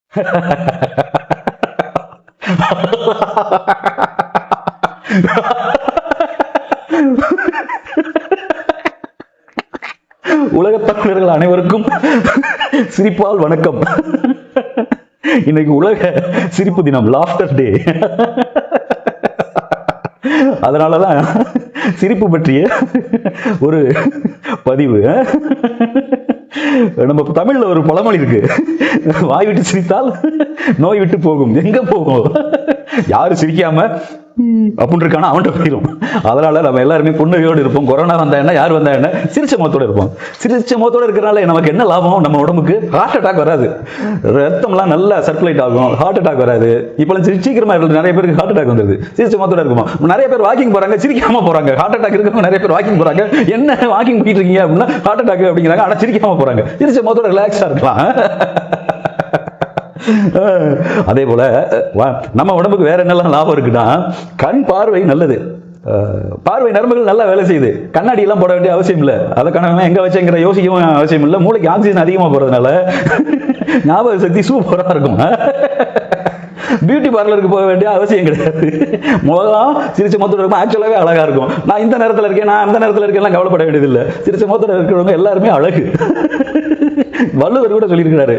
உலக தமிழர்கள் அனைவருக்கும் சிரிப்பால் வணக்கம். இன்னைக்கு உலக சிரிப்பு தினம், லாஃப்டர் டே. அதனாலதான் சிரிப்பு பற்றிய ஒரு பதிவு. நம்ம தமிழ்ல ஒரு பழமொழி இருக்கு, வாய் விட்டு சிரித்தால் நோய் விட்டு போகும். எங்க போகும்? யாரு சிரிக்காம அப்படின்னு இருக்கானா அவன்கிட்ட போயிடும். அதனால நம்ம எல்லாருமே புன்னகையோடு இருப்போம். கொரோனா வந்தா என்ன, யார் வந்தா என்ன, சிரிச்ச முகத்தோட இருப்போம். சிரிச்ச முகத்தோட இருக்கிறனால நமக்கு என்ன லாபம்? நம்ம உடம்புக்கு ஹார்ட் அட்டாக் வராது, ரத்தம்லாம் நல்லா சர்க்குலேட் ஆகும், ஹார்ட் அட்டாக் வராது. இப்ப சீக்கிரமா நிறைய பேருக்கு ஹார்ட் அட்டாக் வந்துருது. சிரிச்ச முகத்தோட இருக்கும். நிறைய பேர் வாக்கிங் போறாங்க, சிரிக்காம போறாங்க. ஹார்ட் அட்டாக் இருக்கிறவங்க நிறைய பேர் வாக்கிங் போறாங்க. என்ன வாக்கிங் போயிட்டு இருக்கீங்க அப்படின்னா ஹார்ட் அட்டாக் அப்படிங்கிறாங்க, ஆனா சிரிக்காம போறாங்க. சிரிச்ச முகத்தோட ரிலாக்ஸா இருக்கலாம். அதே போல நம்ம உடம்புக்கு வேற என்னெல்லாம் லாபம் இருக்குன்னா, கண் பார்வை நல்லது, பார்வை நரம்புகள் நல்லா வேலை செய்யுது. கண்ணாடி எல்லாம் போட வேண்டிய அவசியம் இல்லை. அதுக்கான எங்க வச்சுங்கிற யோசிக்கவும் அவசியம் இல்லை. மூளைக்கு ஆக்சிஜன் அதிகமா போறதுனால ஞாபக சக்தி சூப்பரா இருக்கும். பியூட்டி பார்லருக்கு போக வேண்டிய அவசியம் கிடையாது. முகம் சிரிச்ச முகத்தோட இருக்கும், ஆக்சுவலாவே அழகா இருக்கும். நான் இந்த நேரத்தில் இருக்கேன், நான் அந்த நேரத்தில் இருக்கேன் கவலைப்பட வேண்டியதில்லை. சிரிச்ச முகத்தோட இருக்கிறவங்க எல்லாருமே அழகு. வள்ளுவர் கூட சொல்லியிருக்கிறாரு,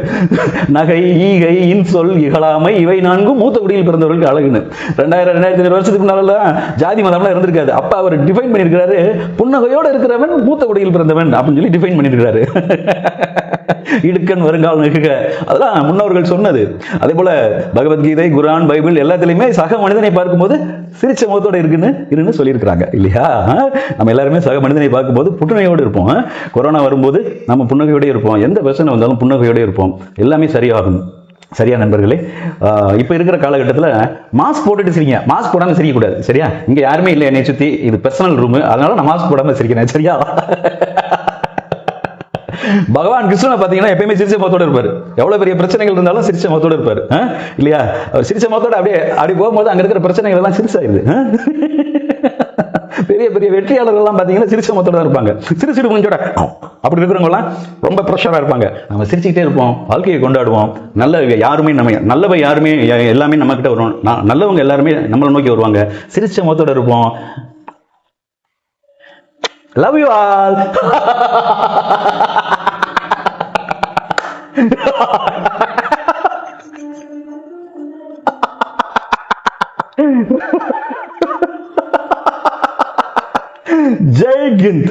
நகை ஈகை இன்சொல் இகழாமை இவை நான்கும் மூத்த குடியில் பிறந்தவர்களுக்கு அழகுன்னு. 2000-2500 வருஷத்துக்கு முன்னால ஜாதி மதம்லாம் இருந்திருக்காது. அப்ப அவர் டிஃபைன் பண்ணியிருக்கிறாரு, புன்னகையோடு இருக்கிறவன் மூத்த குடியில் பிறந்தவன் அப்படின்னு சொல்லி டிஃபைன் பண்ணியிருக்கிறாரு. இடுக்கன் வருங்கால் நெகுக, அதெல்லாம் முன்னோர்கள் சொன்னது. அதே போல பகவத்கீதை, குரான், பைபிள் எல்லாத்திலையுமே சக மனிதனை பார்க்கும்போது சிரிச்ச முகத்தோட இருக்குன்னு சொல்லியிருக்கிறாங்க இல்லையா? நம்ம எல்லாருமே சக மனிதனை பார்க்கும்போது புன்னகையோடு இருப்போம். கொரோனா வரும்போது நம்ம புன்னகையோட இருப்போம். எந்த பிரச்சனை வந்தாலும் புன்னகையோட இருப்போம். எல்லாமே சரியாகும். சரியா நண்பர்களே? இப்ப இருக்கிற காலகட்டத்தில் மாஸ்க் போட்டுட்டு சிரிங்க, மாஸ்க் போடாம சிரிக்கக்கூடாது. சரியா? இங்க யாருமே இல்லை என்னை சுத்தி, இது பர்சனல் ரூம், அதனால நான் மாஸ்க் போடாம சிரிக்கிறேன். சரியா? பகவான் கிருஷ்ணனை பாத்தீங்கன்னா எப்பயுமே சிரிச்ச முகத்தோட இருப்பாரு. எவ்வளவு பெரிய பிரச்சனைகள் இருந்தாலும் சிரிச்ச முகத்தோட இருப்பாரு இல்லையா? சிரிச்ச முகத்தோட அப்படி போகும்போது அங்க இருக்கிற பிரச்சனைகள் எல்லாம் சிரிச்சாயிருது. பெரிய பெரிய வெற்றியாளர்கள் எல்லாம் பாத்தீங்கன்னா சிரிச்ச முகத்தோட இருப்பாங்க. சிரிச்சிட்டு கொஞ்சோட அப்படி இருக்கிறவங்க எல்லாம் ரொம்ப ப்ரெஷரா இருப்பாங்க. நம்ம சிரிச்சுக்கிட்டே இருப்போம், வாழ்க்கையை கொண்டாடுவோம். யாருமே நல்லவை யாருமே எல்லாமே நம்ம கிட்ட வருவோம். நல்லவங்க எல்லாருமே நம்மளை நோக்கி வருவாங்க. சிரிச்ச முகத்தோட இருப்போம். Love you all. Jai Hind.